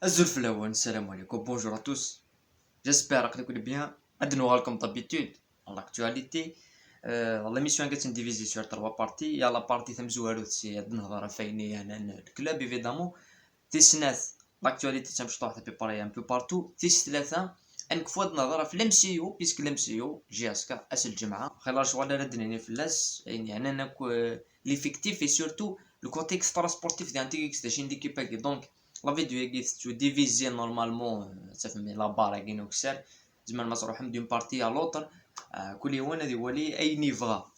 Azul salam alaikum, bonjour à tous. J'espère que vous allez bien. Adnou comme d'habitude, en l'actualité, l'émission est divisée sur trois parties. Il y a la partie تمزوالو c'est نهضر فيني أنا الكلاب évidemment. تيسناث l'actualité تمشي طاح un peu partout. تيس ثلاثة انك فواد نهضر في الام سي يو بيسك الام سي يو جي اس كا اس الجمعة خلال شغل ردني فلاس يعني انا ليفيكتيف et surtout le côté extra sportif ديال تيكس تاع ديكيباكي دونك لا فيديو هي تو ديفيزي نورمالمون تفهمي لا بار كاين كسر زعما ما تروح من دون بارتي ا لوطر كل يوم هذه ولي اي نيفغا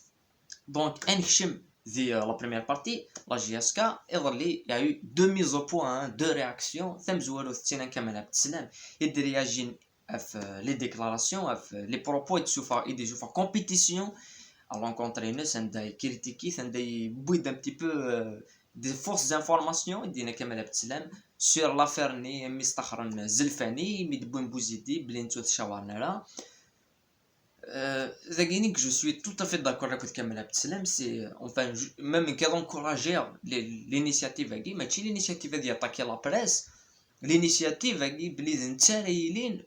دونك انخشم ذي لا بريمير بارتي لا جي اس كا يظل يا يو دو ميز او بوين دو رياكسيون ثم زوالو ثتينا كامل عبد السلام يدير رياجين في لي ديكلاراسيون في لي بروبو يدي شوفا كومبيتيسيون à rencontrer une سندا كريتيكي سندا يبويد un petit peu des fausses informations يدينا كامل عبد السلام sur l'affaire ني مستخرن زلفاني ميدبوين بوزيدي بلينتو تشاورنا لا que je suis tout à fait d'accord avec Kamel Abdeslam, c'est enfin même qui a encouragé l'initiative mais l'initiative d'attaquer la presse, l'initiative بلي نتا رايلين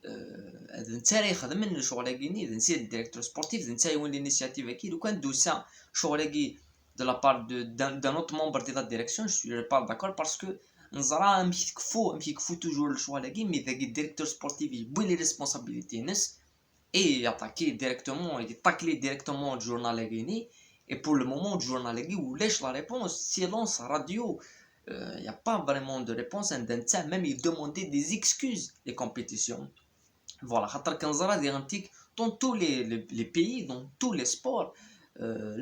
نتا يخدم من شغل كيني نسير الديريكتور سبورتيف نتا يولي الانيشيتيف كي لو كان دوسا شغل كي de la part d'un autre membre de la direction, je suis pas d'accord parce que نزرا مكيكفو توجور الشغل كي مي ذاك الديريكتور سبورتيف يبوي لي ريسبونسابيلتي ناس et attaquer directement et tacler directement le journal Guinée. Et pour le moment, le journal Guinée où lèche la réponse, silence radio, il n'y a pas vraiment de réponse. Même il demandait des excuses les compétitions. Voilà, dans tous les pays, dans tous les sports,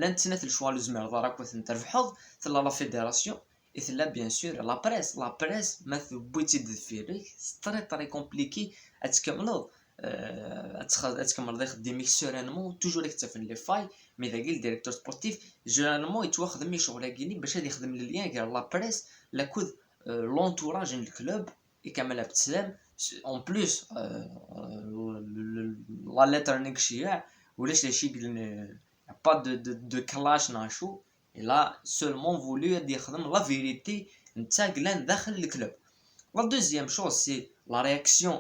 l'internet le choix le zmer ضرا كنت نترفحض ثلا la fédération et c'est là bien sûr la presse ما بغيتي تدفيرك c'est très compliqué اتكملوا اتكمل يخدم سيرينمون توجور يكتفن لي فاي مي ذاك الديريكتور سبورتيف جينيرالمون يتواخد مي شغل كيني باش هادي يخدم لليان كاع لا بريس لا كود لونتوراج الكلوب يكمل بسلام اون بلوس لا ليتر نيكشيا ولاش لاشي با دو كلاش ناشو الا سولمون فولو يدي يخدم لا فيريتي نتا كلان داخل الكلوب. La deuxième chose, c'est la réaction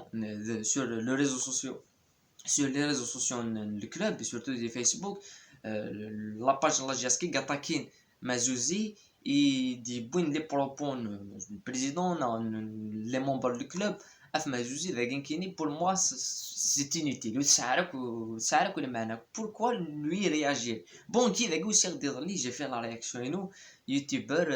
sur les réseaux sociaux, du club, et surtout du Facebook. La page de la GSK Gatakin Mazouzi, et dit bon les propos du président, les membres du club, Af Mazouzi, pour moi, c'est inutile. Pourquoi lui réagir? Bon, qui j'ai fait la réaction et nous, youtubeur,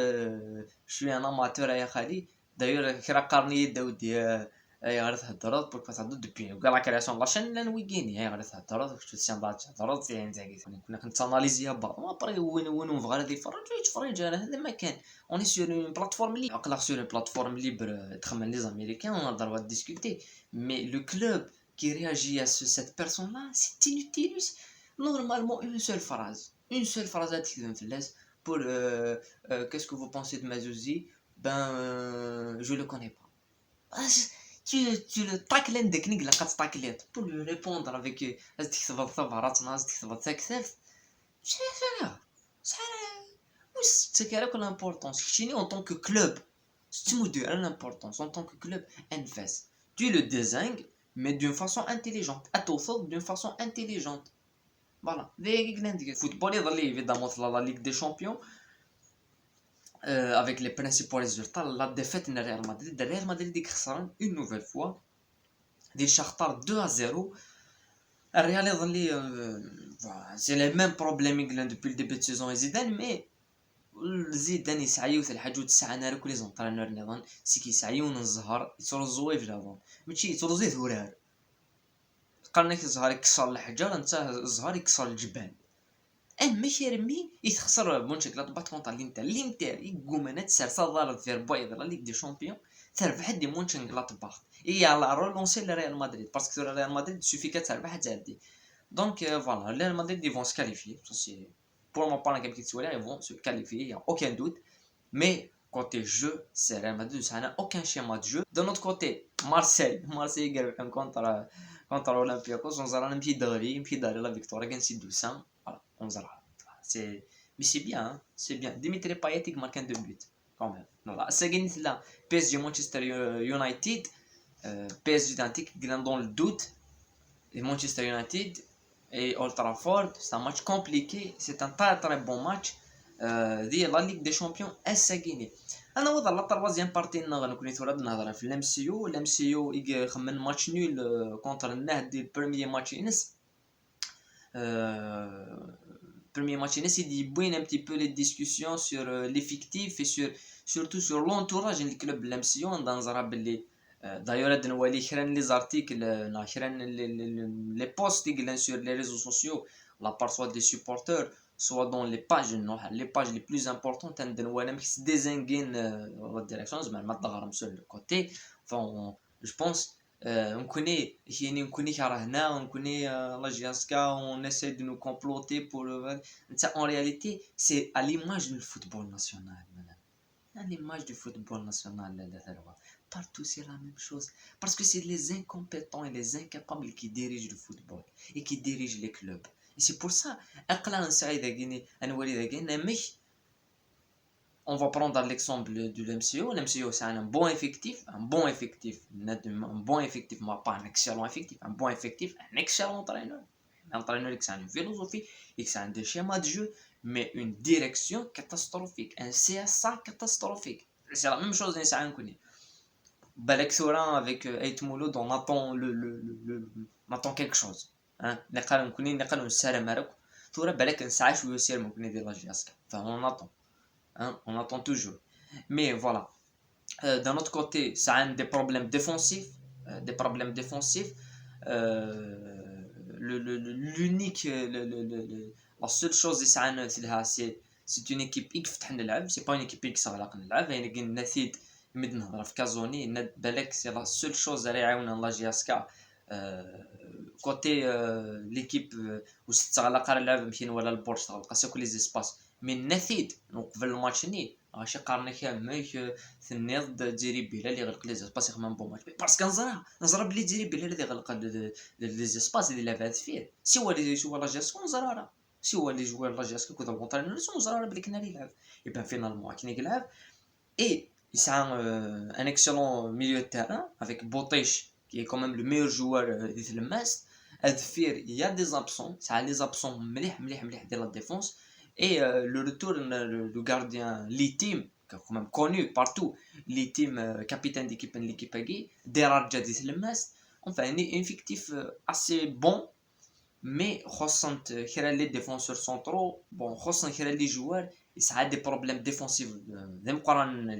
je suis un amateur à Yakhali. D'ailleurs, كرا قارني داودي اي غير تهضرات بورك تهضر دوبي كاع لا كرياسيون لاشين لان ويكيني اي غير تهضرات شفت سي بات تهضرات يعني كنا كنتاناليزيها با ابري وين بغا غادي يتفرج على هذا ما كان اوني سور اون بلاتفورم لي عقلا سور اون بلاتفورم ليبر تخمن لي زاميريكان on a le droit de discuter mais le club qui réagit à cette personne là c'est inutile normalement une seule phrase à تكلم في الناس pour qu'est-ce que vous pensez de Mazouzi. Je le connais pas. Tu le tacles technique là quand tacler pour lui répondre avec تكتب ثغرات ناس تكتب تكثف c'est quoi l'importance chez en tant que club c'est module l'importance en tant que club NFS tu le désignes mais d'une façon intelligente اتوصل d'une façon intelligente voilà les football évidemment la Ligue des Champions avec les principaux résultats la défaite de Real Madrid une nouvelle fois des Shakhtar 2-0 Real c'est les mêmes problèmes depuis le début de saison Zidane mais Zidane يسعيو في الحاجة تسعنا كل زنطرنا نظن سكي يسعيون الزهر يترزوا في الهواء ماشي يترزوا ثورار قالنا الزهر يكسر الحجر انت الزهر يكسر الجبال ماشي يرمي يتخسر مونشنغلادباخ كونطا الانتر يقومنات سارسا ضارب في ربايض لا ليغ دي شامبيون تربح دي مونشنغلادباخ اي على رولونسي لريال مدريد باسكو ريال مدريد سوفي كتربح تعدي دونك فوالا ريال مدريد يفون سكاليفي سي pour mon parent qui ils vont se qualifier, il n'y a aucun doute. Mais côté jeu, c'est Real Madrid, ça n'a aucun schéma de jeu. De notre côté, Marseille contre l'Olympiakos, on a un petit d'arrêt, la victoire, gagne 6-2, voilà, on a. Mais c'est bien, hein, c'est bien. Dimitri Payet marque un 2 buts. كوميم فوالا ساكن لا بي اس جي مانشستر يونايتد بي اس جي تاعتك كلان دون الدوت مانشستر يونايتد اي اولد ترافورد سي ان ماتش كومبليكي سي ان تري بون ماتش ديال لا ليغ دي شامبيون الساكيني. انا وضع لا تروازيام بارتي غنكون ثورة نهضر في الام سي يو. الام سي يو يخمن ماتش نول كونتر النهد ديال البريمير ماتش ينس premier match il dit bon un petit peu les discussions sur l'effectif et surtout sur l'entourage du club l'MCO dans un d'ailleurs on voit les articles les posts sur les réseaux sociaux la part soit des supporters soit dans les pages les plus importantes on voit même qui se désignent la direction mais maintenant sur le côté enfin je pense on connaît Karahna, on connaît la GSK, on essaie de nous comploter pour en réalité c'est à l'image du football national à l'image du football national partout c'est la même chose parce que c'est les incompétents et les incapables qui dirigent le football et qui dirigent les clubs et c'est pour ça on va prendre l'exemple de l'MCO. L'MCO, c'est un bon effectif, un bon effectif, pas un excellent effectif, un bon effectif, un excellent entraîneur. Un entraîneur qui a une philosophie, qui a des schémas de jeu, mais une direction catastrophique, un CSA catastrophique. C'est la même chose dans les inconnus. Balexoran avec Ait Mouloud, on attend on attend quelque chose. On attend. Hein, on attend toujours. Mais voilà. D'un autre côté, ça a des problèmes défensifs. L'unique, la seule chose c'est une équipe qui c'est pas une équipe qui s'aglaق نلعب. يعني نثيد مد نهضر في كازوني بالك c'est la seule chose اللي يعاون لا جي اس كا كوتي ليكيب واش تغلق على اللعب يمكن ولا البورش تغلق سا كل لي زيسباس من نثيد قبل الماتش ني غاشي قارنا كامل ثنيض ديري بلا اللي غلق لي زيسباس يخمم بو ماتش باسكو نزرا بلي ديري بلا اللي غلق لي زيسباس اللي لعبات فيه سوا لا جاسكو نزرا سوا لي جوار لا جاسكو كذا بونطال نزرا بلي كنا يلعب يبان فينالمون كنا يلعب اي يسعى un excellent milieu de terrain avec Botesh qui est quand même le meilleur joueur de Tlemcen. Adfir, il y a des absents, ça a les absents de la défense. Et le retour, le gardien Litim, qui est quand même connu partout, Litim, capitaine d'équipe de l'équipe Agui, Derarja de Tlemcen. Enfin, un effectif assez bon, mais les défenseurs centraux, bon, les joueurs, et ça a des problèmes défensifs.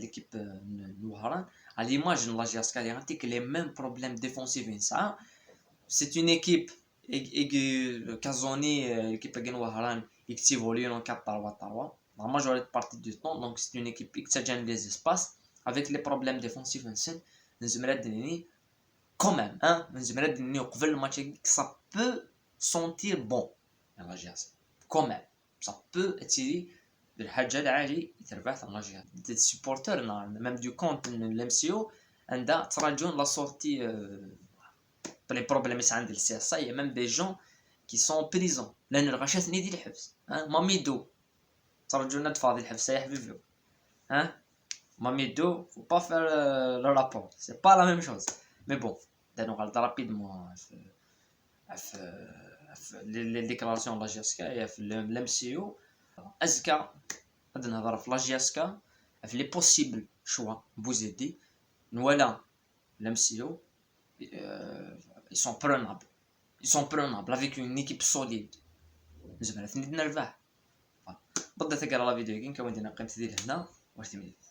L'équipe Nouharan, à l'image de la GSK, les mêmes problèmes défensifs. C'est une équipe, Kazoni, l'équipe Nouharan, qui évolue en 4-3-3, la majorité partie du temps. Donc, c'est une équipe qui gêne les espaces avec les problèmes défensifs. Nous aimerons quand même, le match, ça peut sentir bon la GSK. Quand même, ça peut attirer de الحاجه العالي يتربح لا جهه دي سبورتر même du compte l'MCO عندها تراجعون لا سورتي بلي بروبليم عند السي اس اي même des gens qui sont en prison لان الغشاتني ديال الحبس ماميدو تراجعونا تفاضي الحبس يا حبيبي ماميدو faut pas faire le rapport c'est pas la même chose mais bon دانو غلط رابيدمون في les déclarations de la GSK et في l'MCO Azka, غادي نهضر في لا جي اس كا في لي بوسيبل شوا بوزيدي نوالا لامسيو ils sont prenables avec une équipe solide زعما ثني نربح بدا تقرا لا فيديو كاين كون دينا قيمتي ديال هنا واش تميت